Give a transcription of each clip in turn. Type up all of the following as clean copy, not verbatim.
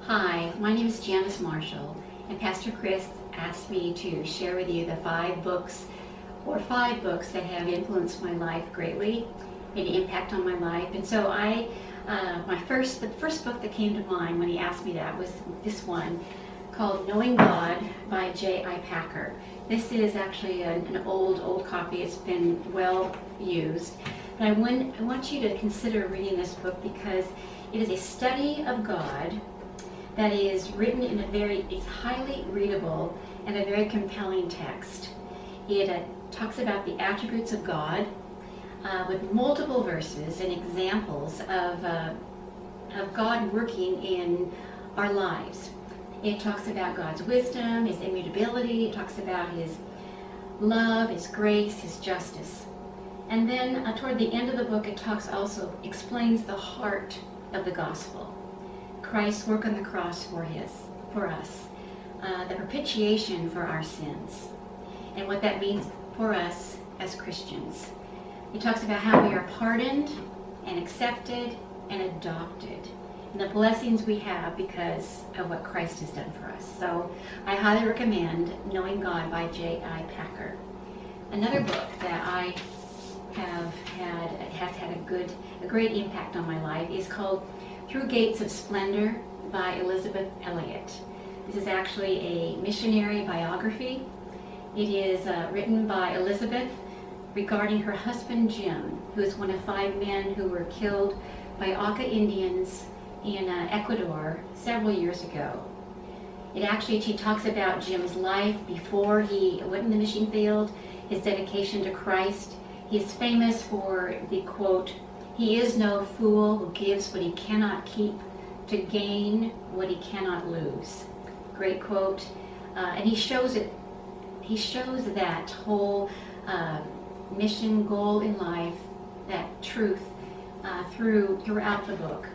Hi, my name is Janice Marshall, and Pastor Chris asked me to share with you the five books that have influenced my life greatly, made an impact on my life. And so the first book that came to mind when he asked me that was this one called Knowing God by J.I. Packer. This is actually an old copy. It's been well used. But I want you to consider reading this book because it is a study of God that is written in it's highly readable and a very compelling text. It talks about the attributes of God with multiple verses and examples of God working in our lives. It talks about God's wisdom, His immutability. It talks about His love, His grace, His justice. And then toward the end of the book, it explains the heart of the gospel. Christ's work on the cross for us, the propitiation for our sins, and what that means for us as Christians. He talks about how we are pardoned and accepted and adopted, and the blessings we have because of what Christ has done for us. So I highly recommend Knowing God by J.I. Packer. Another book that I has had a great impact on my life is called Through Gates of Splendor by Elizabeth Elliot. This is actually a missionary biography. It is written by Elizabeth regarding her husband Jim, who is one of 5 men who were killed by Auca Indians in Ecuador several years ago. She talks about Jim's life before he went in the mission field, his dedication to Christ. He is famous for the quote, "He is no fool who gives what he cannot keep to gain what he cannot lose." Great quote. And he shows that whole mission goal in life, that truth, throughout the book.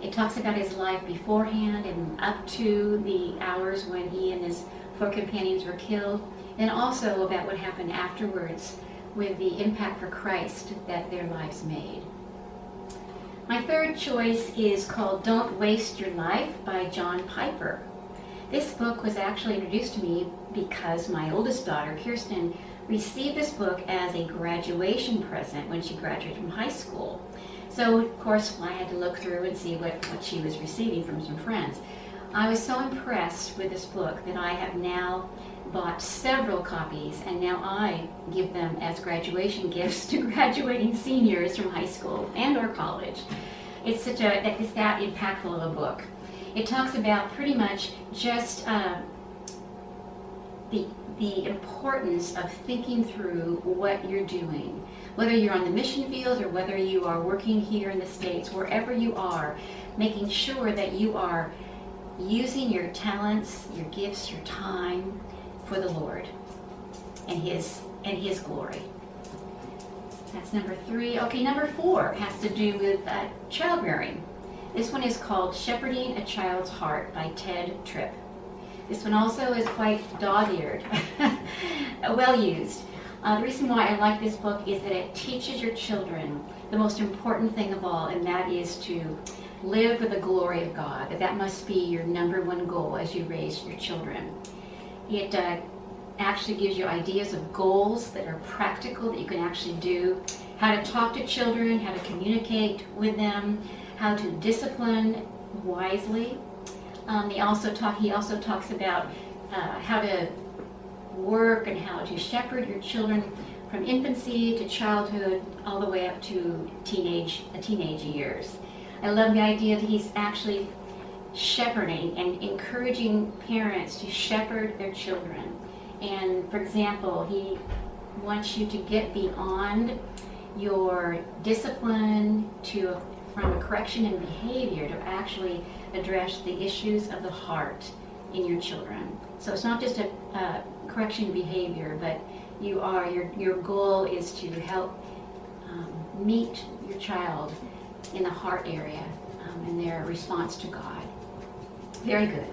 It talks about his life beforehand and up to the hours when he and his 4 companions were killed, and also about what happened afterwards with the impact for Christ that their lives made. My third choice is called Don't Waste Your Life by John Piper. This book was actually introduced to me because my oldest daughter, Kirsten, received this book as a graduation present when she graduated from high school. So, of course, I had to look through and see what she was receiving from some friends. I was so impressed with this book that I have now bought several copies, and now I give them as graduation gifts to graduating seniors from high school and or college. It's that impactful of a book. It talks about pretty much just the importance of thinking through what you're doing, whether you're on the mission field or whether you are working here in the States, wherever you are, making sure that you are using your talents, your gifts, your time for the Lord and His glory. That's number 3. Okay, number 4 has to do with child rearing. This one is called Shepherding a Child's Heart by Ted Tripp. This one also is quite dog-eared, well used. The reason why I like this book is that it teaches your children the most important thing of all, and that is to live for the glory of God. That must be your number one goal as you raise your children. It actually gives you ideas of goals that are practical, that you can actually do, how to talk to children, how to communicate with them, how to discipline wisely. He also talks about how to work and how to shepherd your children from infancy to childhood all the way up to the teenage years. I love the idea that he's actually shepherding and encouraging parents to shepherd their children. And for example, he wants you to get beyond your discipline from correction and behavior to actually address the issues of the heart in your children. So it's not just a correction behavior, but your goal is to help meet your child in the heart area in their response to God. Very good.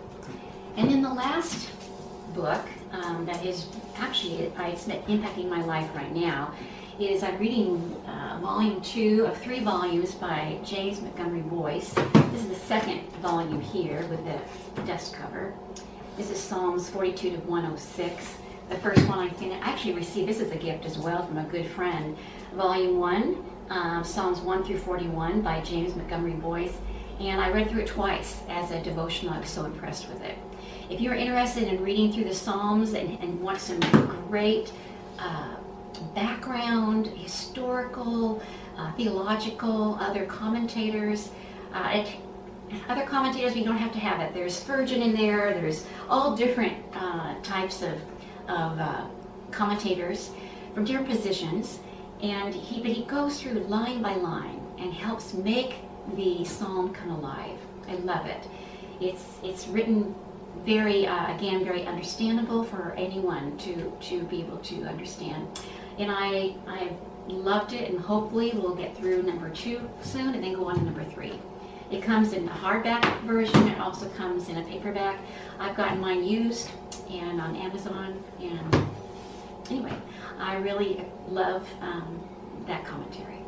And then the last book that is actually it's impacting my life right now is I'm reading volume 2 of 3 volumes by James Montgomery Boyce. This is the second volume here with the dust cover. This is Psalms 42 to 106. The first one I actually received, this is a gift as well from a good friend. Volume 1, Psalms 1 through 41 by James Montgomery Boyce. And I read through it twice as a devotional. I was so impressed with it. If you're interested in reading through the Psalms and want some great background, historical, theological, other commentators, other commentators, you don't have to have it. There's Spurgeon in there. There's all different types of commentators from different positions, and he goes through line by line and helps make the psalm come alive. I love it. It's written very again very understandable for anyone to be able to understand, and I loved it, and hopefully we'll get through number 2 soon and then go on to number 3. It comes in a hardback version. It also comes in a paperback. I've gotten mine used and on Amazon. And anyway, I really love that commentary.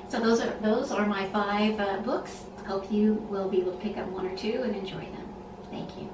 So those are my 5 books. Hope you will be able to pick up 1 or 2 and enjoy them. Thank you.